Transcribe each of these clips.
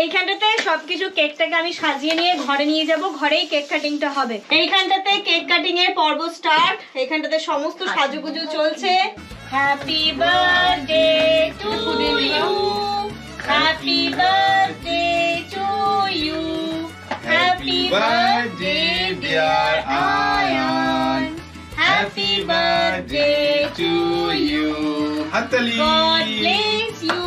এইখানটাতে সবকিছু কেকটাকে আমি সাজিয়ে নিয়ে ঘরে নিয়ে যাব, ঘরেই কেক কাটিংটা হবে। এইখানটাতে কেক কাটিং এর পর্ব স্টার্ট। এইখানটাতে সমস্ত সাজুগুজু চলছে। Happy birthday to you, happy birthday to you, happy birthday dear Ayan, happy birthday to you, হাততালি। God bless you.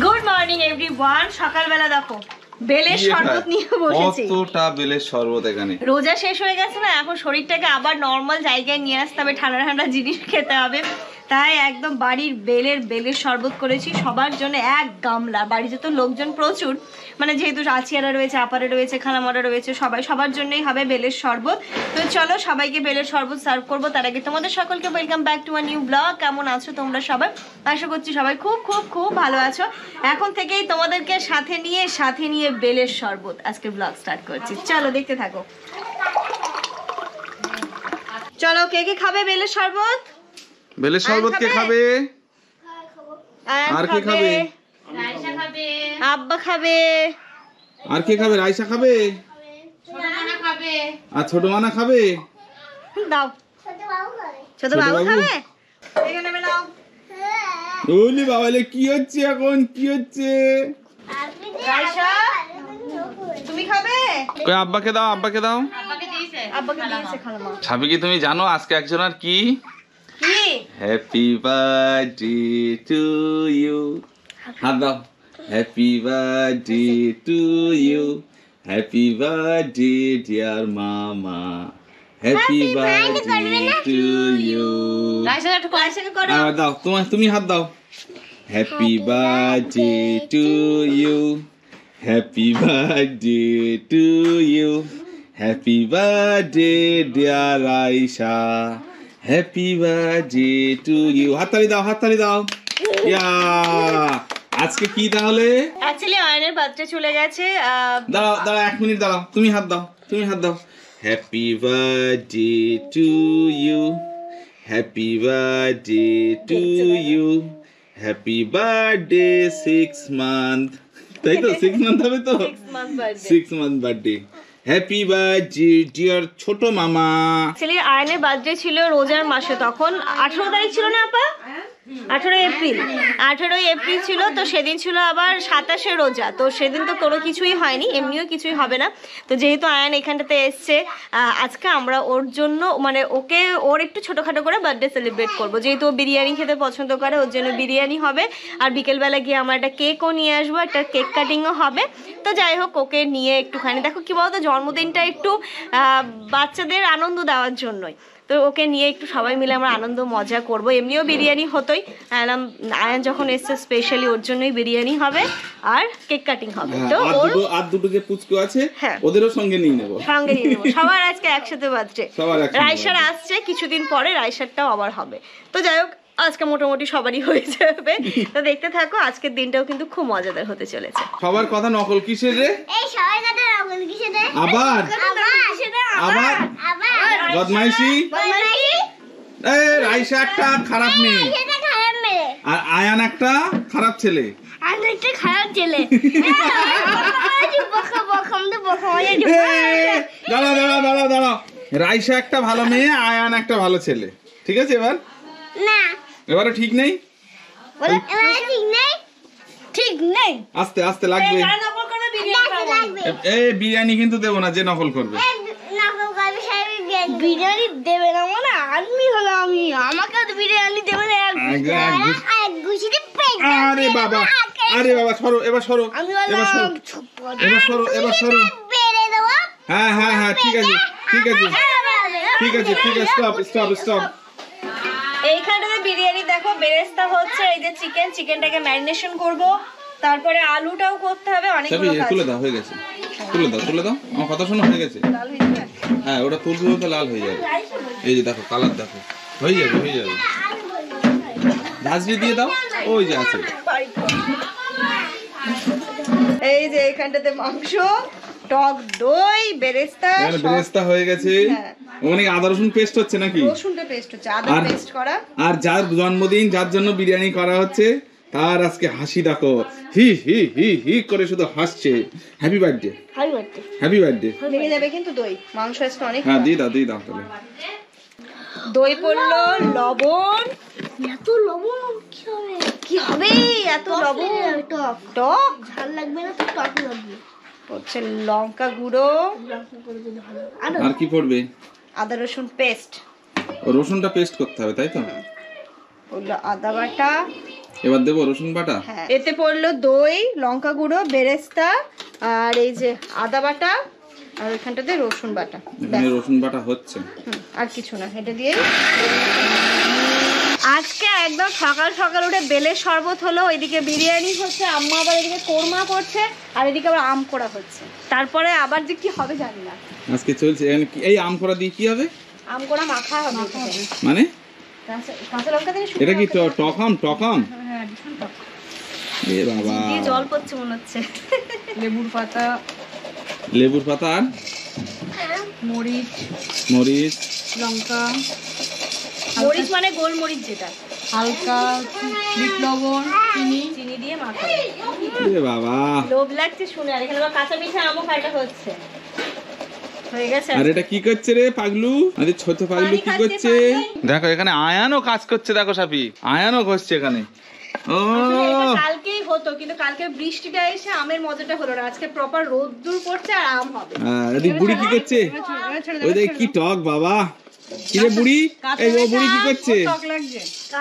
Good morning everyone. সকালবেলা দেখো বেলের শরবত নিয়ে বসেছি। কতটা বেলের শরবত এখানে। রোজা শেষ হয়ে গেছে না, এখন শরীরটাকে আবার নরমাল জায়গায় নিয়ে আসতে হবে, ঠান্ডা ঠান্ডা জিনিস খেতে হবে। তাই একদম বাড়ির বেলের শরবত করেছি সবার জন্য, এক গামলা। বাড়িতে তো লোকজন প্রচুর, মানে যেহেতু আচিয়ারা রয়েছে, আপারা রয়েছে, খালামারা রয়েছে, সবার জন্যই হবে বেলের শরবত। তো চলো সবাইকে বেলের শরবত সার্ভ করবো। তার আগে তোমাদের সকলকে welcome back to my new blog. কেমন আছো তোমরা সবাই? আশা করছি সবাই খুব খুব খুব ভালো আছো। এখন থেকেই তোমাদেরকে সাথে নিয়ে বেলের শরবত আজকে ব্লগ স্টার্ট করছি। চলো দেখতে থাকো। চলো কে কে খাবে বেলের শরবত? বেলের শরবত কে খাবে? আর কে খাবে? রাইসা খাবে, আব্বা খাবে। আর কে খাবে? রাইসা খাবে, ছোট মানা খাবে, আর ছোট মানা খাবে। দাও। ছোট বাবু খাবে। এখানে নাও। ওলি বাবালে কি হচ্ছে এখন? কি হচ্ছে? রাইসা তুমি খাবে? কই আব্বাকে দাও, আব্বাকে দাও। আব্বাকে দিয়েছে খালামা। সাবি কি তুমি জানো আজকে একজনের কি? কি? Happy birthday to you. হাত দাও। Happy birthday to you, happy birthday dear মামা, হ্যাপি বার্থডে টু ইউ। রাইসাকে করো। দাও তুমি হাত দাও। Happy birthday to you, happy birthday to you, happy birthday dear Ayesha, happy birthday to you. হাততালি দাও, হাততালি দাও। ইয়া আজকে কি তাহলে? অ্যাকচুয়ালি আয়নের বার্থডে চলে গেছে। দাঁড়াও 1 মিনিট দাঁড়াও। তুমি হাত দাও। Happy birthday to you, happy birthday to you, happy birthday 6 month. তাই তো 6 মান্থ হবে তো? 6 month birthday. Happy birthday dear ছোট মামা। অ্যাকচুয়ালি আয়নের বার্থডে ছিল রোজার মাসে, তখন 18 তারিখ ছিল না আপা? 18 এপ্রিল ছিল। তো সেদিন ছিল আবার 27শে রোজা। তো সেদিন তো কোনো কিছুই হয়নি, এমনিও কিছুই হবে না। তো যেহেতু আয়ান এখানটাতে এসছে, আজকে আমরা ওর জন্য মানে ওর একটু ছোটোখাটো করে বার্থডে সেলিব্রেট করবো। যেহেতু ও বিরিয়ানি খেতে পছন্দ করে, ওর জন্য বিরিয়ানি হবে। আর বিকেলবেলা গিয়ে আমরা একটা কেকও নিয়ে আসবো, একটা কেক কাটিংও হবে। তো যাই হোক, ওকে নিয়ে একটুখানি দেখো কি বলতো, জন্মদিনটা একটু বাচ্চাদের আনন্দ দেওয়ার জন্যই। তো ওকে নিয়ে একটু সবাই মিলে আমরা আনন্দ মজা করব। এমনিও বিরিয়ানি হতোই, আয়ান যখন এসছে স্পেশালি ওর জন্যই বিরিয়ানি হবে আর কেক কাটিং হবে। তো আর দুটো যে পুচকু আছে ওদেরও সঙ্গে নিয়ে নেব। সবার আজকে একসাথে বার্থডে। রাইসার আসছে কিছুদিন পরে, রাইসারটাও আবার হবে। তো যাই হোক, আজকে মোটামুটি সবারই হয়ে যাবে। তো দেখতে থাকো, আজকের দিনটাও কিন্তু খুব মজাদার হতে চলেছে। সবার কথা নকল কিসের রে? এই সবার কথা নকল কিসের রে? আবার বদমাইশি। এই রাইসা একটা খারাপ মেয়ে, সেটা খারাপ মেয়ে, আর আয়ান একটা খারাপ ছেলে। আর একটা খারাপ ছেলে। দাঁড়াও। রাইসা একটা ভালো মেয়ে, আয়ান একটা ভালো ছেলে। ঠিক আছে? না, এবারে ঠিক নেই। ঠিক নেই। আস্তে আস্তে লাগবে। এই বিরিয়ানি কিন্তু দেবো না যে নকল করবে। বিরিয়ানি দেবে না মানে আর্মি হলো আমি, আমাকে তো বিরিয়ানি দেবে না। আরে বাবা সরো, এবার সরো। হ্যাঁ ঠিক আছে। স্টপ। এইখানটাতে বিরিয়ানি দেখো বেরেস্তা হচ্ছে। এই যে চিকেনটাকে ম্যারিনেশন করব, তারপরে আলুটাও করতে হবে, অনেকগুলো কাজ। তুলে দাও, হয়ে গেছে। তুলে দাও। আমার কথা শোনো, হয়ে গেছে। হ্যাঁ, ওটা তুলতে তো লাল হয়ে যাবে। এই যে দেখো, কালার দেখো, হয়ে যাবে। ধাজরি দিয়ে দাও, ওই যে আছে। এই যে এখানটাতে মাংস, টক দই, বেরেস্তা হয়ে গেছে। ওখানে আদা রসুন পেস্ট হচ্ছে নাকি? রসুনটা পেস্ট হচ্ছে, আদা আর- পেস্ট করা। আর যার জন্মদিন, যার জন্য বিরিয়ানি করা হচ্ছে, তার আজকে হাসি দেখো, হি হি হি হি করে শুধু হাসছে। হ্যাপি বার্থডে, হাই বাড়তে হ্যাপি বার্থডে। লেগে যাবে কিন্তু দই, মাংস আজকে অনেক। হ্যাঁ দিয়ে দাও তাহলে। দই পড়লো, লবণ। এত লবণ কি হবে? কি হবে এত লবণ? টক টক ঝাল লাগবে না তো টক লাগবে। হচ্ছে, লঙ্কা গুঁড়ো, লঙ্কা করে দিলে ভালো। আর কি পড়বে? আদা রসুন পেস্ট, ও রসুনটা পেস্ট করতে হবে তাই তো? পড়লো আদা বাটা। এবার দেবো রসুন বাটা। হ্যাঁ, এতে পড়লো দই, লঙ্কা গুঁড়ো, বেরেস্তা, আর এই যে আদা বাটা, আর ওইখানটাতে রসুন বাটা। এখানে রসুন বাটা হচ্ছে। আর কিছু না, এটা দিয়ে। আজকে একদম সকাল সকাল উঠে বেলের শরবত হলো, এদিকে বিরিয়ানি হচ্ছে, আম্মা আবার এদিকে কোরমা করছে, আর এদিকে আবার আম করা হচ্ছে। তারপরে আবার যে কি হবে জানি না। আজকে চলছে এখানে এই আম করা দিয়ে কি হবে? আম করা মাখা হবে এটাতে। মানে কাঁচা লঙ্কা দিয়ে শুকনো এটা কি লঙ্কা দিয়ে- টক আম? টক আম? হ্যাঁ, ভীষণ টক। এ বাবা, দিয়ে জল পড়ছে মনে হচ্ছে। লেবুর পাতা, লেবুর পাতা আর মরিচ, মরিচ, লঙ্কা, মরিচ মানে গোলমরিচ যেটা, হালকা বিট লবণ, চিনি দিয়ে মাখা। এ বাবা, লোভ লাগছে শুনে। আর এখানে আবার কাঁচা মিঠা আমও কাটা হচ্ছে। হয়ে গেছে। আর এটা কি করছে রে পাগলু? আরে ছোট পাগলু কি করছে? দেখো এখানে আয়ানও কাজ করছে, দেখো সাপি আয়ানও করছে এখানে। ও আসলে এটা কালকেই হতো, কিন্তু কালকে বৃষ্টিটা এসে আমের মজাটা হলো না। আজকে প্রপার রোদ্দুর পড়ছে আর আম হবে। এদিক বুড়ি কি করছে? ওই দেখ কি টক বাবা। কি রে বুড়ি? এই ও বুড়ি কি করছে?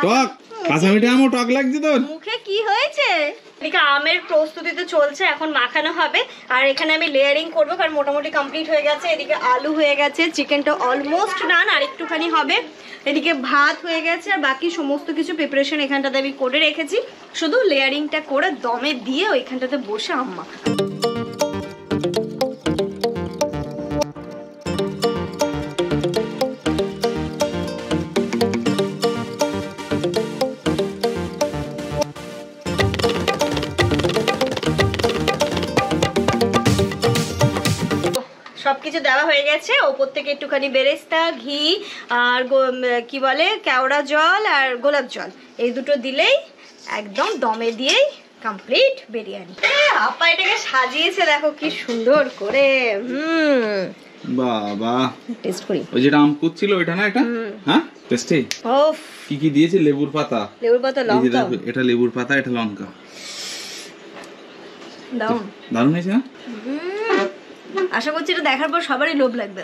টক কাঁচা মিঠা আমও টক লাগছে তোর? মুখে কি হয়েছে? এদিকে আমের প্রস্তুতি তো চলছে, এখন মাখানো হবে। আর এখানে আমি লেয়ারিং করবো, কারণ মোটামুটি কমপ্লিট হয়ে গেছে। এদিকে আলু হয়ে গেছে, চিকেনটা অলমোস্ট ডান, আর একটুখানি হবে। এদিকে ভাত হয়ে গেছে, আর বাকি সমস্ত কিছু প্রিপারেশন এখানটাতে আমি করে রেখেছি। শুধু লেয়ারিংটা করে দমে দিয়ে ওইখানটাতে বসে আম মাখা। সবকিছু দেওয়া হয়ে গেছে। ওপর থেকে একটুখানি বেরেস্তা, ঘি, আর কি বলে কেওড়া জল আর গোলাপ জল, এই দুটো দিলেই একদম দমে দিয়েই কমপ্লিট বিরিয়ানি। আপা এটাকে সাজিয়েছে দেখো কি সুন্দর করে। বাবা, টেস্ট করি। ওই যেটা আম কুচ্ছিল ওইটা না? এটা হ্যাঁ টেস্টি। ওফ, কি কি দিয়েছে? লেবুর পাতা, লেবুর পাতা, এই যে লঙ্কা, দেখো, এটা লেবুর পাতা, এটা লঙ্কা। দারুন। দারুণ হয়েছে না? আশা করছি এটা দেখার পর সবারই লোভ লাগবে।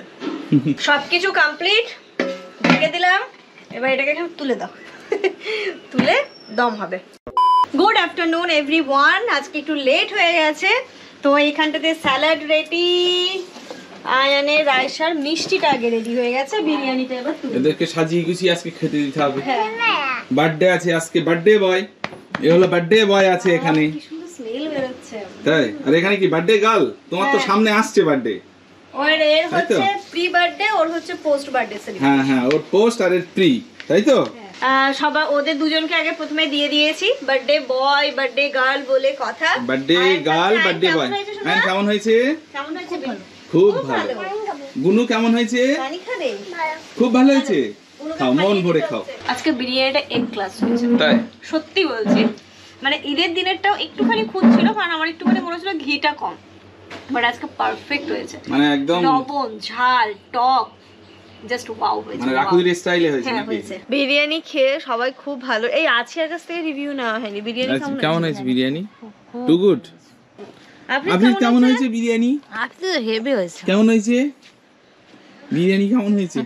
সবকিছু কমপ্লিট, ঢেকে দিলাম। এবার এটাকে এখন তুলে দাও, তুলে দম হবে। Good afternoon everyone. আজকে একটু লেট হয়ে গেছে, তো এইখানটাতে স্যালাড রেডি, আয়ানের রাইসার মিষ্টিটা আগে রেডি হয়ে গেছে, বিরিয়ানিটা এবার তুলে। এদেরকে সাজিয়ে গুছিয়ে আজকে খেতে দিতে হবে। হ্যাঁ, বার্থডে আছে আজকে, বার্থডে বয়। এ হলো বার্থডে বয় আছে এখানে, কি সুন্দর স্মেল বেরোচ্ছে। তাই? আর এখানে কি বার্থডে গার্ল? তোমার তো সামনে আসছে বার্থডে। ওর এর হচ্ছে প্রি বার্থডে, ওর হচ্ছে পোস্ট বার্থডে সেলিব্রেশন। হ্যাঁ হ্যাঁ, ওর পোস্ট আর এর প্রি, তাই তো? সবার ওদের দুজনকে আগে প্রথমে দিয়ে দিয়েছি, বার্থডে বয় বার্থডে গার্ল বলে কথা। Birthday girl, birthday boy. হ্যাঁ কেমন হয়েছে? কেমন হয়েছে? খুব ভালো। গুনু কেমন হয়েছে? পানি খাবে? খুব ভালো হয়েছে। খাও, মন ভরে খাও। আজকে বিরিয়ানিটা এক ক্লাস হয়েছে, তাই? সত্যি বলছি। মানে ঈদের দিনেরটাও একটুখানি খুঁত ছিল, কারণ আমার একটুখানি মনে হচ্ছিল ঘিটা কম, বাট আজকে পারফেক্ট হয়েছে। মানে একদম লবণ, ঝাল, টক, জাস্ট ওয়াও হয়েছে। মানে রাকুদির স্টাইলে হয়েছে হ্যাঁ নাকি? হয়েছে। বিরিয়ানি খেয়ে সবাই খুব ভালো। এই আছিয়ার কাছ থেকে রিভিউ নেওয়া হয়নি। বিরিয়ানি আচ্ছা, কেমন হয়েছে বিরিয়ানি? Two good. আপনি আপনি কেমন হয়েছে বিরিয়ানি? আপনি তো হেভি হয়েছে। কেমন হয়েছে বিরিয়ানি? কেমন হয়েছে?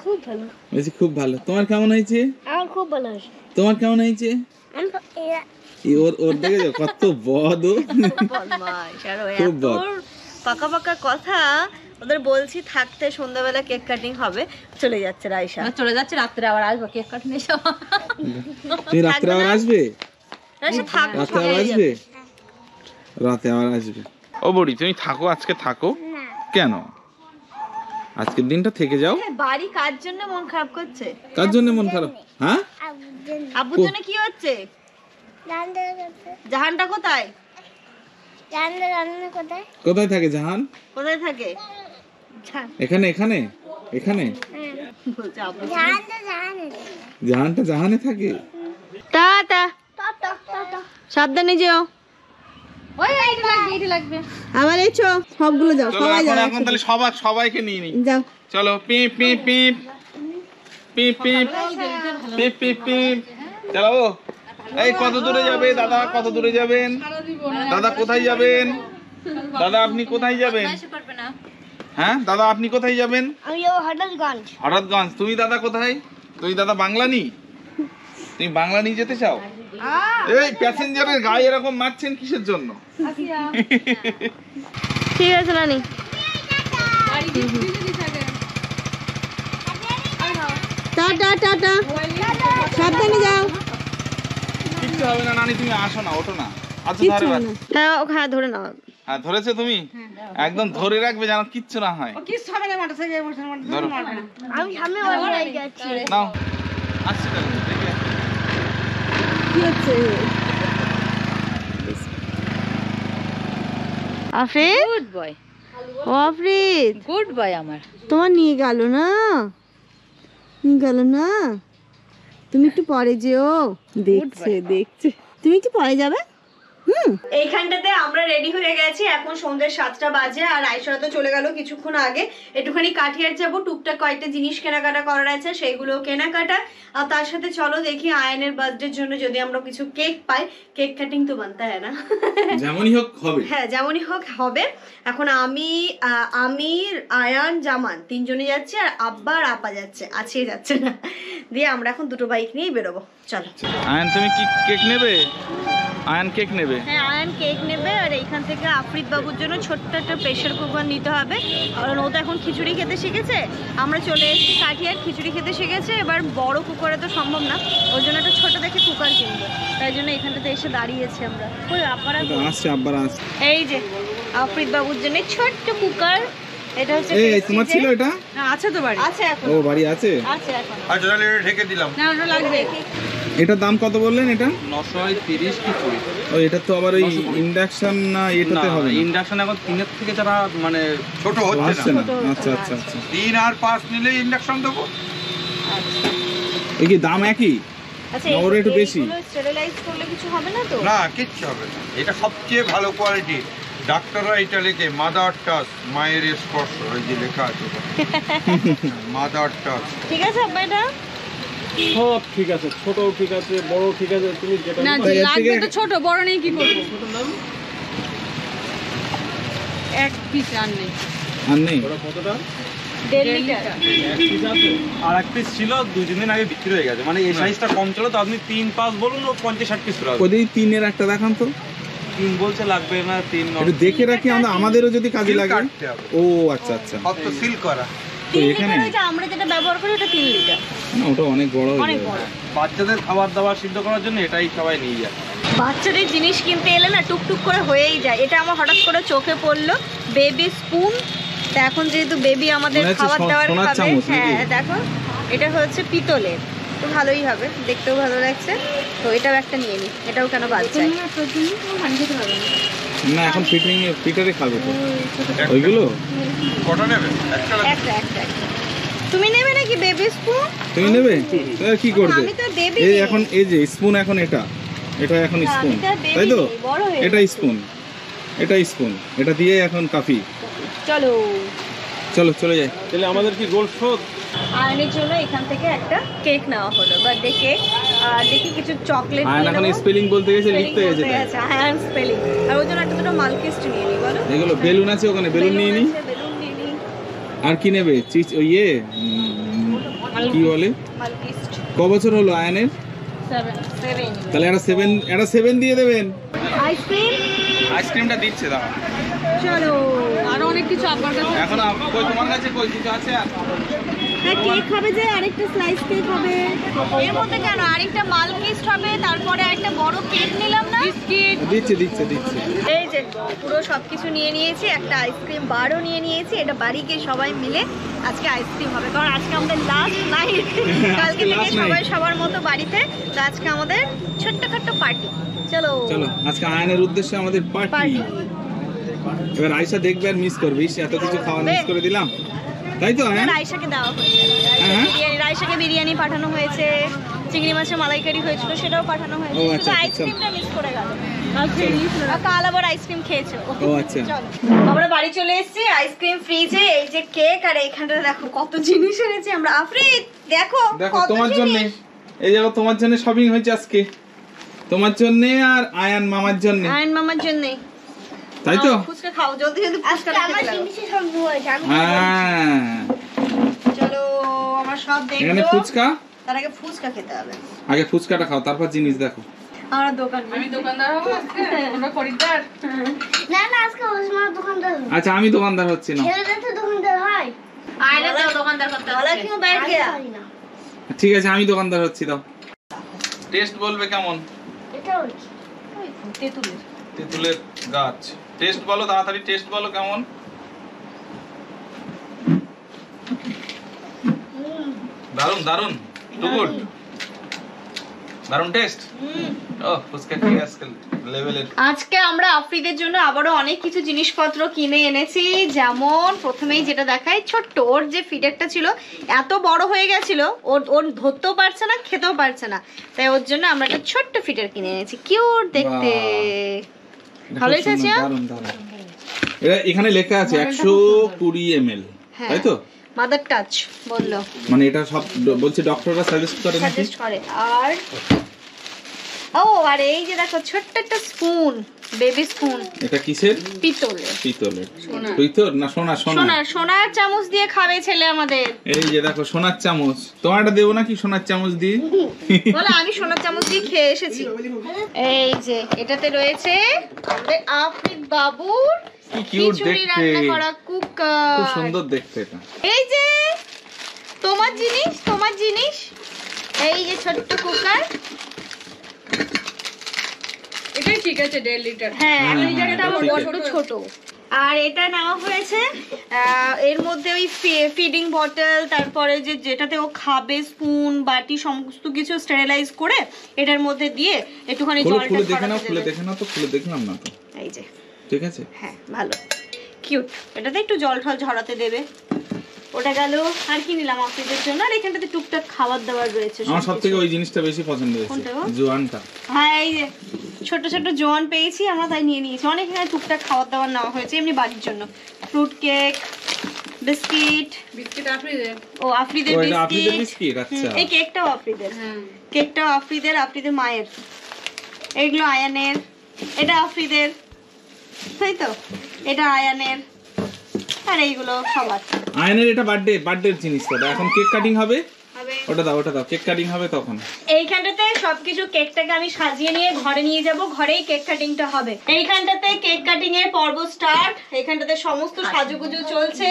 খুব ভালো। বলছি খুব ভালো। তোমার কেমন হয়েছে? আমার খুব ভালো হয়েছে। তোমার কেমন হয়েছে? ওর ওর দেখে যাও কত বদ ও। বদমাইশ, আর ও খুব এত বদ। পাকা পাকা কথা। ওদের বলছি থাকতে, সন্ধ্যাবেলা কেক কাটিং হবে, চলে যাচ্ছে রাইসা। চলে যাচ্ছে, রাত্রে আবার আসবো কেক কাটিং এসে। তুমি রাত্রে আবার আসবে? রাইসা থাক, রাতে আবার আসবে? রাতে আবার আসবে। ও বড়ি তুমি থাকো, আজকে থাকো। কেন? আজকের দিনটা থেকে যাও। বাড়ি কার জন্য মন খারাপ করছে? কার জন্য মন খারাপ? হ্যাঁ আব্বুর জন্য কি হচ্ছে? জাহানটা কোথায়? কোথায় থাকে জাহান? কোথায় থাকে? এখানে এখানে এখানে জাহানটা জাহানে জাহানটা জাহানে থাকে। টাটা, টাটা টাটা সাবধানে যেও। ওই এইটা লাগবে, এইটা লাগবে। আবার এসো, সবগুলো যাও, চলো সবাই এখন যাও এখন তাহলে সবাইকে নিয়ে নি। যাও। চলো পিপ পিপ পিপ পিপ পিপ পিপ পিপ পিপ চালাবো। এই কত দূরে যাবে দাদা, কত দূরে যাবেন দাদা, কোথায় যাবেন দাদা, আপনি কোথায় যাবেন? এসে পারবে না। হ্যাঁ দাদা, আপনি কোথায় যাবেন? আমি যাবো হঠাৎগঞ্জ। হঠাৎগঞ্জ। তুমি দাদা কোথায়? তুমি দাদা বাংলানি? তুমি বাংলানি যেতে চাও? এই প্যাসেঞ্জারের গায়ে এরকম মারছেন কিসের জন্য? ঠিক আছে নানি। টাটা টাটা, সাবধানে যাও। কিচ্ছু হবে না নানি, তুমি আসো না, ওঠো না। আচ্ছা কিচ্ছু ধরে হবে না। হ্যাঁ ওকে, হ্যাঁ ধরে নাও। হ্যাঁ ধরেছো তুমি? একদম ধরে রাখবে যেন কিচ্ছু না হয়। ধরো। আমি সামনে বাড়ি যাচ্ছি। নাও আসছি তাহলে, দেখে। কি হচ্ছে? আফরিদ, গুড বয়, ও আফরিদ, গুড বয় আমার। তোমার নিয়ে গেল না, নিয়ে গেল না। তুমি একটু পরে যেও। দেখছে দেখছে, তুমি একটু পরে যাবে। এইখানটাতে আমরা রেডি হয়ে গেছি, এখন সন্ধ্যে 7টা বাজে। আর আয়শরা তো চলে গেল কিছুক্ষণ আগে। একটুখানি কাঠিয়ার যাবো, টুকটাক কয়েকটা জিনিস কেনাকাটা করার আছে, সেইগুলো কেনাকাটা। আর তার সাথে চলো দেখি আয়নের বার্থডের জন্য যদি আমরা কিছু কেক পাই। কেক কাটিং তো বানতে হয় না? যেমনই হোক হবে। হ্যাঁ যেমনই হোক হবে। এখন আমি আমির, আয়ান, জামান তিনজনে যাচ্ছি, আর আব্বা আর আপা যাচ্ছে, আছে যাচ্ছে না। দিয়ে আমরা এখন দুটো বাইক নিয়েই বেরোবো। চলো। আয়ন তুমি কি কেক নেবে? আয়ন কেক নেবে? হ্যাঁ আয়ান কেক নেবে। আর এইখান থেকে আফরিদ বাবুর জন্য ছোট্ট একটা প্রেশার কুকার নিতে হবে, কারণ ও তো এখন খিচুড়ি খেতে শিখেছে। আমরা চলে এসেছি কাঠিয়ার, খিচুড়ি খেতে শিখেছে। এবার বড় কুকারে তো সম্ভব না, ওর জন্য একটা ছোট দেখে কুকার কিনবো। তাই জন্য এখানটাতে এসে দাঁড়িয়েছি আমরা। ওই আপারা আসছে, আব্বার আসছে। এই যে আফরিদ বাবুর জন্য ছোট্ট কুকার। এটা হচ্ছে এই তোমার ছিল এটা? আছে তো বাড়ি, আছে এখন, ও বাড়ি আছে। আছে এখন। আচ্ছা তাহলে এটা ঢেকে দিলাম। না ওটা লাগবে। এটার দাম কত বললেন? এটা 930 কি 20। ও এটা তো আবার ওই ইন্ডাকশন না, এটাতে হবে না। ইন্ডাকশন এখন 3 থেকে যারা মানে ছোট ও, হচ্ছে আসছে না, না। আচ্ছা আচ্ছা আচ্ছা। 3 আর 5 নিলে ইন্ডাকশন দেবো। এই কি দাম একই? আচ্ছা না, ওর একটু বেশি। এগুলো স্টেরিলাইজ করলে কিছু হবে না তো? না কিচ্ছু হবে না, এটা সবচেয়ে ভালো কোয়ালিটি। ডাক্তাররা এটা লেখে মাদার টাচ, মায়ের স্পর্শ, ওই যে লেখা আছে মাদার টাচ। ঠিক আছে আব্বা, এটা সব ঠিক আছে, ছোট ঠিক আছে, বড় ঠিক আছে, তুমি যেটা না তো এর লাগবে থেকে- তো ছোট, বড় নেই কি করবো? এক পিস আর নেই। আর নেই? ওটা কতটা? 1.5 লিটার। এক পিস আছে? আর এক পিস ছিল 2-3 দিন আগে বিক্রি হয়ে গেছে, মানে এই সাইজটা কম ছিল তো আপনি 3-5 বলুন, ও 50-60 পিস রাখবে। ওদের তিনের একটা দেখান তো, 3 বলছে লাগবে না, 3 একটু দেখে রাখি আমরা, আমাদেরও যদি কাজে Seal লাগে। কাটতে হবে। ও আচ্ছা আচ্ছা। সব তো সিল করা। তো 3 এখানে লিটার, ওইটা আমরা যেটা ব্যবহার করি ওটা 3 লিটার, না, ওটা অনেক বড় হয়ে অনেক যাবে। বড়। বাচ্চাদের খাবার দাবার সিদ্ধ করার জন্য এটাই সবাই নিয়ে যায়। বাচ্চাদের জিনিস কিনতে এলে না টুকটুক করে হয়েই যায়। এটা আমার হঠাৎ করে চোখে পড়লো, বেবি স্পুন। তা এখন যেহেতু বেবি আমাদের মনে হচ্ছে খাবার দাবার সোনার খাবে, চামচ নাকি? হ্যাঁ দেখো এটা হচ্ছে পিতলের, তো ভালোই হবে, দেখতেও ভালো লাগছে। তো এটাও একটা নিয়ে নিই, এটাও কেন বাদ যায়। না এখন ফিটারে খাবে তো ওইগুলো। কটা নেবে? একটা লাগবে। একটা একটা একটা। তুমি নেবে নাকি বেবি স্পুন? তুমি নেবে? এ, কি করবে? আমি তো বেবি। এই এখন এই যে স্পুন, এখন এটা এখন স্পুন, তাই তো? বড় হয়ে এটা স্পুন, এটা স্পুন, এটা দিয়ে এখন কাফি। চলো। চলো চলে যাই। তাহলে আমাদের কি গোল শোধ? আয়নের জন্য এখান থেকে একটা কেক নেওয়া হলো, বার্থডে কেক। আর দেখি কিছু চকলেট আয়ন এখন স্পেলিং বলতে গেছে, লিখতে গেছে তাই। Ion spelling. আর ওই জন্য একটা দুটো মালকিস্ট নিয়ে নিই, বলো। এগুলো বেলুন আছে ওখানে, বেলুন নিয়ে নি। বেলুন নিয়ে নিই। আর কি নেবে? ওই ইয়ে কি বলে, মালকিস্ট ক বছর হলো আয়নের? 7। তাহলে একটা 7 দিয়ে দেবেন। আইসক্রিম। আইসক্রিমটা দিচ্ছে দাও। চলো। আরো অনেক কিছু আপনার কাছে এখন কই তোমার কাছে কই কিছু আছে? আর হ্যাঁ কেক হবে, যে আরেকটা স্লাইস কেক হবে এর মধ্যে। কেন আরেকটা মালকিস্ট হবে, তারপরে আরেকটা বড় কেক নিলাম না? বিস্কিট। দিচ্ছে দিচ্ছে দিচ্ছে। এই যে পুরো সবকিছু নিয়ে নিয়েছি, একটা আইসক্রিম বারও নিয়ে নিয়েছি। এটা বাড়ি গিয়ে সবাই মিলে আজকে আইসক্রিম হবে, কারণ আজকে আমাদের লাস্ট নাইট। কালকে থেকে last সবাই night। সবার মতো বাড়িতে, তো আজকে আমাদের ছোট্টখাট্ট পার্টি। চলো চলো আজকে আয়নের উদ্দেশ্যে আমাদের পার্টি। পার্টি। এবার আয়শা দেখবে আর মিস করবে, ইস এত কিছু খাওয়া মিস করে দিলাম। তাই তো হ্যাঁ রাইসাকে দেওয়া হয়েছে হ্যাঁ। রাইসাকে বিরিয়ানি পাঠানো হয়েছে, চিংড়ি মাছের মালাইকারি হয়েছিল সেটাও পাঠানো হয়েছে, ও, শুধু আচ্ছা, আচ্ছা। আইসক্রিমটা মিস করে গেল। আর কাল আবার আইসক্রিম খেয়েছো। ও আচ্ছা। চলো আমরা বাড়ি চলে এসেছি, আইসক্রিম ফ্রিজে, এই যে কেক, আর এইখানটা দেখো কত জিনিস এনেছি আমরা। আফরিদ দেখো দেখো কত তোমার জন্য, জিনিস। এই দেখো তোমার জন্য শপিং হয়েছে আজকে, তোমার জন্য আর আয়ান মামার জন্য, আয়ন মামার জন্য। তাই তো? ফুচকা খাও জলদি জলদি, আজকে ফুচকা আমার খেতে লাগো। জিনিসের সঙ্গ হয়েছে আমি হ্যাঁ চলো আমরা সব এখানে দেখবো, ফুচকা, তার আগে ফুচকা খেতে হবে। আগে ফুচকাটা খাও তারপর জিনিস দেখো। আমরা দোকান আমি দোকানদার হবো আজকে, তোমরা খরিদ্দার। না না আজকে ওসমান দোকানদার হবে। আচ্ছা আমি দোকানদার হচ্ছি না, ছেলেদের তো দোকানদার হয় আয়না তো দোকানদার করতে বলা হবে। কিউ ব্যাগ আমি গিয়া। পারি না ঠিক আছে আমি দোকানদার হচ্ছি। দাও টেস্ট বলবে কেমন? এটা হচ্ছে তেঁতুলের। তেঁতুলের গাছ, টেস্ট বলো তাড়াতাড়ি, টেস্ট বলো কেমন? দারুন দারুন, টু গুড, দারুন টেস্ট। ও ফুচকা খেয়ে আজকে লেভেলের। আজকে আমরা আফ্রিদের জন্য আবারও অনেক কিছু জিনিসপত্র কিনে এনেছি, যেমন প্রথমেই যেটা দেখাই, ছোট্ট ওর যে ফিডারটা ছিল এত বড় হয়ে গেছিল, ওর ধরতেও পারছে না খেতেও পারছে না, তাই ওর জন্য আমরা একটা ছোট্ট ফিডার কিনে এনেছি, কিউট দেখতে। ভালো হয়েছে আচ্ছা? দারুন দারুন। এটা এখানে লেখা আছে 120 ml, হ্যাঁ। তাই তো? মাদার টাচ বললো, মানে এটা সব বলছে ডক্টররা সাজেস্ট করে নাকি? সাজেস্ট করে। আর ও আর এই যে দেখো ছোট্ট একটা স্পুন, বেবি স্পুন, এটা কিসের? পিতলের। পিতলের। পিতল না সোনা? সোনা। সোনার চামচ দিয়ে খাবে ছেলে আমাদের। এই যে দেখো সোনার চামচ, তোমারটা দেবো নাকি সোনার চামচ দিয়ে? বলে আমি সোনার চামচ দিয়ে খেয়ে এসেছি। এই যে এটাতে রয়েছে আমাদের আফরিদ বাবুর কি কিউট খিচুড়ি দেখতে, রান্না করা খুব কুকার। সুন্দর দেখতে এটা। এই যে তোমার জিনিস, তোমার জিনিস, এই যে ছোট্ট কুকার। এটাই ঠিক আছে 1.5 লিটার। হ্যাঁ হ্যাঁ, এই জায়গাটা এটা আমার ঠিক বড় ছোট। আর এটা নেওয়া হয়েছে এর মধ্যে ওই ফিডিং বটল, তারপরে যেটাতে ও খাবে, স্পুন বাটি সমস্ত কিছু স্টেরিলাইজ করে এটার মধ্যে দিয়ে একটুখানি খুলে জলটা খুলে দেখে নাও, ঝরাতে খুলে দেবে। দেখে নাও তো, খুলে দেখলাম না তো। এই যে ঠিক আছে হ্যাঁ ভালো কিউট, এটাতে একটু জল ঠল ঝরাতে দেবে। ওটা গেল। আর কি নিলাম আপনাদের জন্য, আর এখানটাতে টুকটাক খাবার দাবার রয়েছে আমার সব সবকিছু। থেকে ওই জিনিসটা বেশি পছন্দ হয়েছে, কোনটা গো? জোয়ানটা। হ্যাঁ এই যে ছোট ছোট জোয়ান পেয়েছি আমরা, তাই নিয়ে নিয়েছি। অনেক এখানে টুকটাক খাবার দাবার নেওয়া হয়েছে এমনি বাড়ির জন্য, ফ্রুট কেক, বিস্কিট। বিস্কিট আফ্রিদের। ও আফ্রিদের ও, এটা আফ্রিদের বিস্কিট। বিস্কিট, আচ্ছা। এই কেকটাও আফ্রিদের, হ্যাঁ। কেকটাও আফ্রিদের, আফ্রিদের মায়ের। এইগুলো আয়ানের, এটা আফ্রিদের, তাই তো? এটা আয়ানের, আর এইগুলো সবার। আয়নের এটা বার্থডে জিনিস, তো এখন কেক কাটিং হবে, হবে। ওটা দাও কেক কাটিং হবে তখন। এইখানটাতে সবকিছু কেকটাকে আমি সাজিয়ে নিয়ে ঘরে নিয়ে যাব, ঘরেই কেক কাটিংটা হবে। এইখানটাতে কেক কাটিং এর পর্ব স্টার্ট, এইখানটাতে সমস্ত সাজুগুজু চলছে।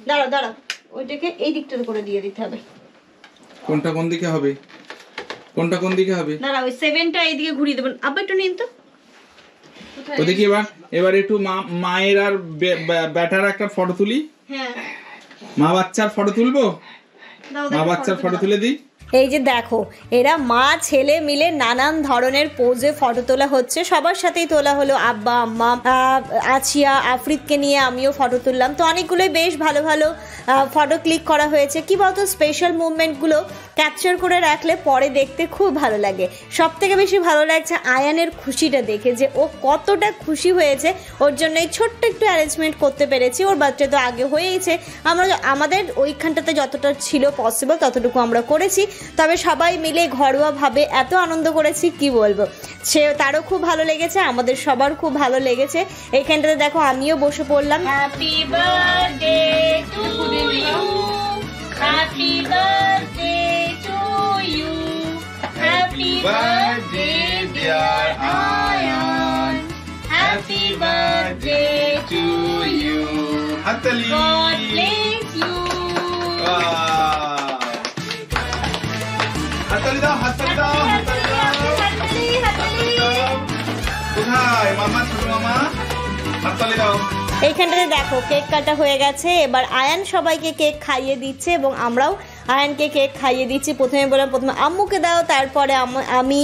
দাঁড়াও দাঁড়াও, ওইটাকে এই দিকটাতে করে দিয়ে দিতে হবে। কোনটা কোন দিকে হবে, কোনটা কোন দিকে হবে? দাঁড়াও ওই 7টা এইদিকে ঘুরিয়ে দেবেন। আবার একটু নিন তো। তো দেখি এবার একটু মায়ের আর ব্যাটার একটা ফটো তুলি। হ্যাঁ মা বাচ্চার ফটো তুলবো, দাও মা বাচ্চার ফটো তুলে দিই। এই যে দেখো এরা মা ছেলে মিলে নানান ধরনের পোজে ফটো তোলা হচ্ছে, সবার সাথেই তোলা হলো। আব্বা আম্মা, আছিয়া, আফ্রিদকে নিয়ে আমিও ফটো তুললাম। তো অনেকগুলোই বেশ ভালো ভালো ফটো ক্লিক করা হয়েছে। কি বলতো, স্পেশাল মুভমেন্টগুলো ক্যাপচার করে রাখলে পরে দেখতে খুব ভালো লাগে। সব থেকে বেশি ভালো লাগছে আয়ানের খুশিটা দেখে, যে ও কতটা খুশি হয়েছে। ওর জন্য এই ছোট্ট একটু অ্যারেঞ্জমেন্ট করতে পেরেছি। ওর বাচ্চা তো আগে হয়েইছে, আমরা আমাদের ওইখানটাতে যতটা ছিল পসিবল ততটুকু আমরা করেছি। তবে সবাই মিলে ঘরোয়াভাবে এত আনন্দ করেছি কি বলবো, সে তারও খুব ভালো লেগেছে, আমাদের সবার খুব ভালো লেগেছে। এইখানটাতে দেখো আমিও বসে পড়লাম। Happy birthday to you, happy birthday to you, happy birthday dear Ayan, happy birthday to you, হাততালি। God bless you. হাততালি দাও, হাততালি দাও, হাততালি দাও। কোথায় মামা, ছোট মামা? হাততালি দাও। এইখানটাতে দেখো কেক কাটা হয়ে গেছে। এবার আয়ান সবাইকে কেক খাইয়ে দিচ্ছে এবং আমরাও আয়ানকে কেক খাইয়ে দিচ্ছি। প্রথমে বললাম প্রথমে আম্মুকে দাও, তারপরে আমি,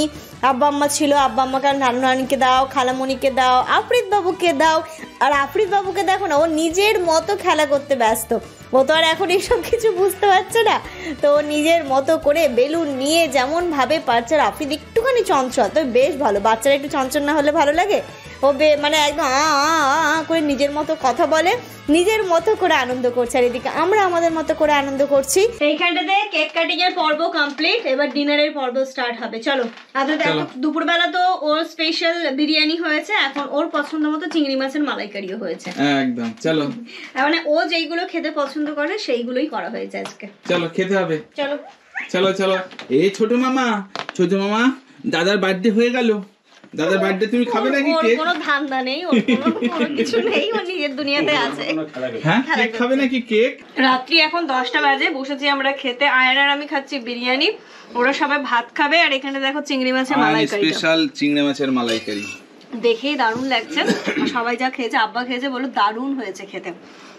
আব্বা আম্মা ছিল, আব্বা আম্মাকে, নানু নানিকে দাও, খালামণিকে দাও, আফ্রিদ বাবুকে দাও, আর আফরিদ বাবুকে দেখো না, ও নিজের মতো খেলা করতে ব্যস্ত। ও তো আর এখন এইসব কিছু বুঝতে পারছে না, তো ও নিজের মতো করে বেলুন নিয়ে যেমন ভাবে পারছে। আর আফরিদ একটুখানি চঞ্চল, তো বেশ ভালো। বাচ্চারা একটু চঞ্চল না হলে ভালো লাগে? ও মানে একদম করে নিজের মতো কথা বলে, নিজের মতো করে আনন্দ করছে। আর এদিকে আমরা আমাদের মতো করে আনন্দ করছি। এইখানটাতে কেক কাটিং এর পর্ব কমপ্লিট, এবার ডিনারের পর্ব স্টার্ট হবে। চলো আদৌ দেখো, দুপুরবেলা তো ওর স্পেশাল বিরিয়ানি হয়েছে, এখন ওর পছন্দ মতো চিংড়ি মাছের মালাইকারিও হয়েছে। একদম, চলো মানে ও যেইগুলো খেতে পছন্দ করে সেইগুলোই করা হয়েছে আজকে। চলো খেতে হবে, চলো চলো চলো। এই ছোট মামা দাদার বার্থডে হয়ে গেল। দাদার বার্থডে তুমি খাবে নাকি ওর কেক? কোনো ধান্দা নেই, ওর কোনো কিছু নেই, ও নিজের দুনিয়াতে আছে। হ্যাঁ, কেক খাবে নাকি কেক? রাত্রি এখন 10টা বাজে, বসেছি আমরা খেতে। আয়ান আর আমি খাচ্ছি বিরিয়ানি, ওরা সবাই ভাত খাবে। আর এখানে দেখো চিংড়ি মাছের মালাইকারি, স্পেশাল চিংড়ি মাছের মালাইকারি। দেখেই দারুণ লাগছে। সবাই যা খেয়েছে, আব্বা খেয়েছে, বলো দারুণ হয়েছে খেতে।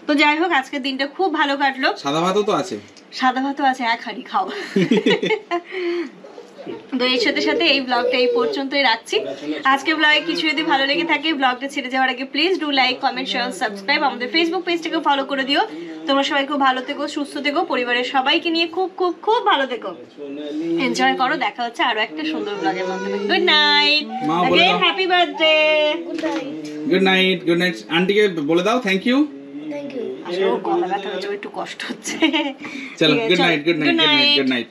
তো যাই হোক, আজকের দিনটা খুব ভালো কাটলো। সাদা ভাতও তো আছে। সাদা ভাতও আছে, এক হাঁড়ি খাও। তো এর সাথে সাথে এই ব্লগটা এই পর্যন্তই রাখছি। আজকে ব্লগে কিছু যদি ভালো লেগে থাকে, ব্লগটা ছেড়ে যাওয়ার আগে please do like, comment, share, subscribe. আমাদের ফেসবুক পেজটাকে ফলো করে দিও। তোমরা সবাই খুব ভালো থেকো, সুস্থ থেকো, পরিবারের সবাইকে নিয়ে খুব খুব খুব ভালো থেকো, এনজয় করো। দেখা হচ্ছে আরো একটা সুন্দর ব্লগের মাধ্যমে। Good night, happy birthday. Good night, good night. আন্টিকে বলে দাও থ্যাংক ইউ। আসলে ওর গলা ব্যথা হচ্ছে, একটু কষ্ট হচ্ছে। চলো, good night, good night, good night, good night.